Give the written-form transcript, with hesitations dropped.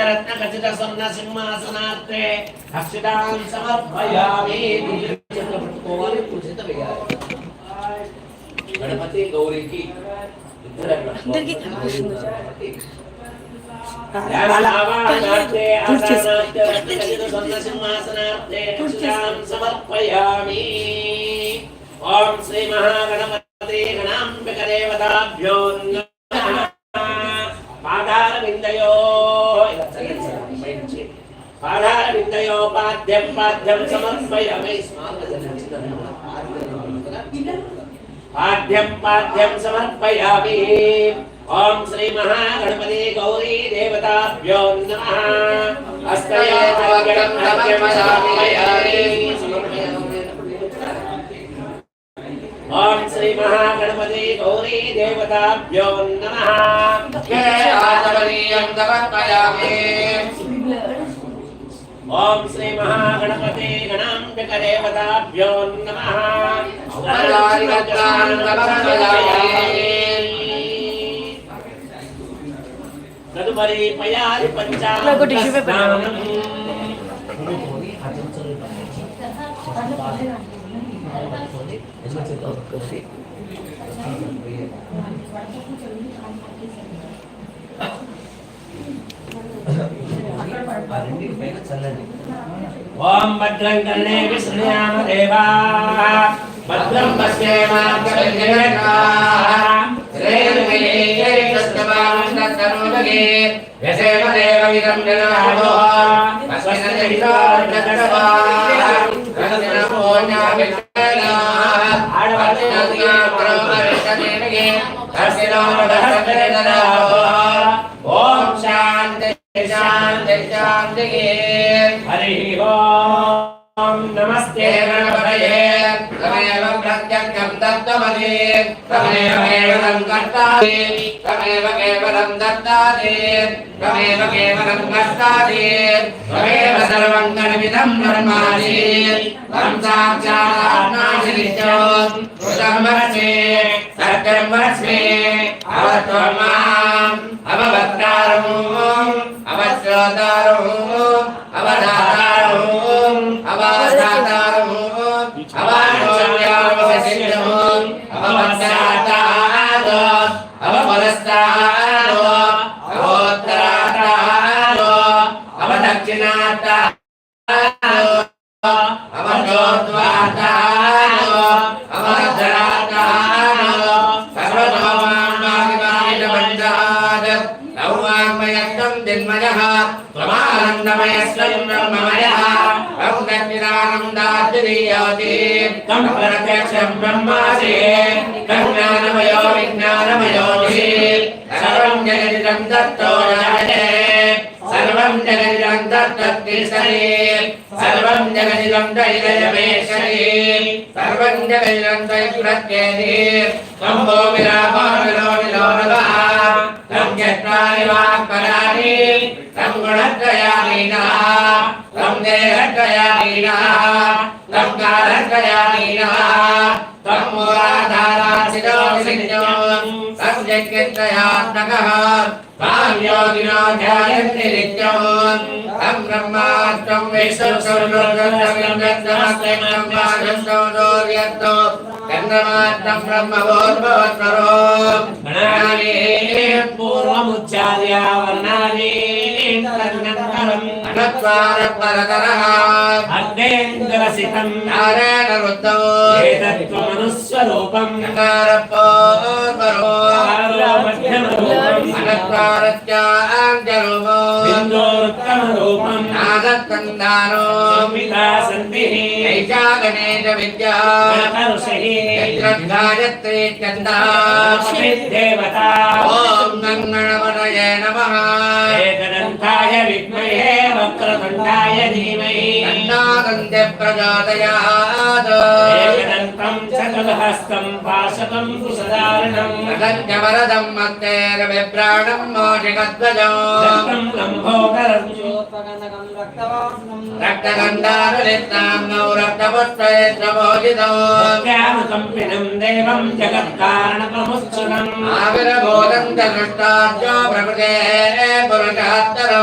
रत्नखचित स्वर्ण सिंहासनार्थे अक्षतां समर्पयामि। गणपति गौरी की అందరికీ కనిపిస్తుంది समर्पयामि। ओम श्री महागणपति गणाम्बिका देवताभ्यो नमः। पादारविन्दयो पादारविन्दयो पाद्यं समर्पयामि। पाद्यं समर्पयामि। ओम श्री महागणपति गौरी देवताभ्यो नमः। हस्तये पाद्यं समर्पयामि। ओम श्री महागणपति गौरी देवताभ्यो नमः। आदरणीयं समर्पयामि। ओम श्री महागणपति गणाम्बिका देवताभ्यो नमः। तदुपरि पयारि पंचामृतस्नानम्। ओम भद्रं कर्णेभिः शृणुयाम देवाः। भद्रं पश्येमाक्षभिर्यजत्राः। श्रेर्विजयैर्यस्तवांस्तनोदगे व्यसेम देवविदं जनादो। अस्मिन्नहितार्थकटवाः रत्नपूर्णाभिषेकाः। आडवत्यात्रोपरिष्टदेवगे तस्योदहस्तेदनादो। ओम शान्ति शान्ति शान्ति। हरिः ओम नमस्ते गणपतये। तमेव प्रत्यक्षं तत्त्वमसि। तमेव केवलं कर्तासि। तमेव केवलं दत्तासि। तमेव केवलं कर्तासि। तमेव सर्वं कल्पितं ब्रह्मासि। त्वं साक्षात् नित्यं कृतं वरस्मि सत्यं वरस्मि। अवत्वं माम् अववक्तारम् अवश्रोतारम् अवदातारम् अवदातारम् अवशोच्यामवसिद्धम् अववत्सातारो अवपरस्तारो अवोत्तरातारो अवदक्षिणातारो अवजोद्वातारो अवधरातारो सर्वतोमान्मादिमानिलमञ्जात् नौवाङ्मयत्वं जन्मयः त्वमानन्दमयः स्वयं ब्रह्ममयः त्वं गतिरानन्दाद्वितीयोऽसि त्वं प्रत्यक्षं ब्रह्मासि त्वं ज्ञानमयो विज्ञानमयोऽसि सर्वं जगदिदं तत्तो जायते सर्वं जगदिदं तत्तत्तिष्ठति सर्वं जगदिदं तैलयमेष्यति सर्वं जगदिदं तैप्रत्येति त्वं भूमिरापो निलो नभः त्वं चत्वारि वाक्पदानि त्वं गुणत्रयाधीनः त्वं देहत्रयाधीनः त्वं कालत्रयाधीनः त्वं मूलाधारासितो संजज्ञत्रयात्मकः त्वां योगिनो ध्यायन्ति नित्यं तं ब्रह्मा त्वं विष्णुसौर्यं चन्द्रमात्रं ब्रह्मभूर्भुवस्वरो गणानि पूर्वमुच्चार्य वर्णानि तदनन्तरम् अनत्वारपरतरः अग्नेन्द्रसितं नारायण रुद्धो एतत्त्वमनुस्वरूपं नकारपोर्वरो अनत्वारत्याञ्जरूपो बिन्दोरुत्तमरूपं नादत्कन्दानो संविदा सन्तिः ऐषा गणेश विद्या गायत्री चंदा देवता। ओम गणपतये नमः। एकदन्ताय विद्महे वक्रतुण्डाय धीमहि तन्नो दन्ते प्रचोदयात्। एकदन्तं चतुर्हस्तं पाशकं कुशधारणं गजवरदं मत्तेर्विभ्राणं मोषिकध्वजं लम्भोदरं रक्तगन्धानुलिप्तां रक्तपुष्पैर्नमोदितो ज्ञानकम्पिनं देवं जगत्कारणप्रमुच्चनम् आविर्भूतं च दृष्टाद्यो प्रकृतेः पुरुषात्तरम्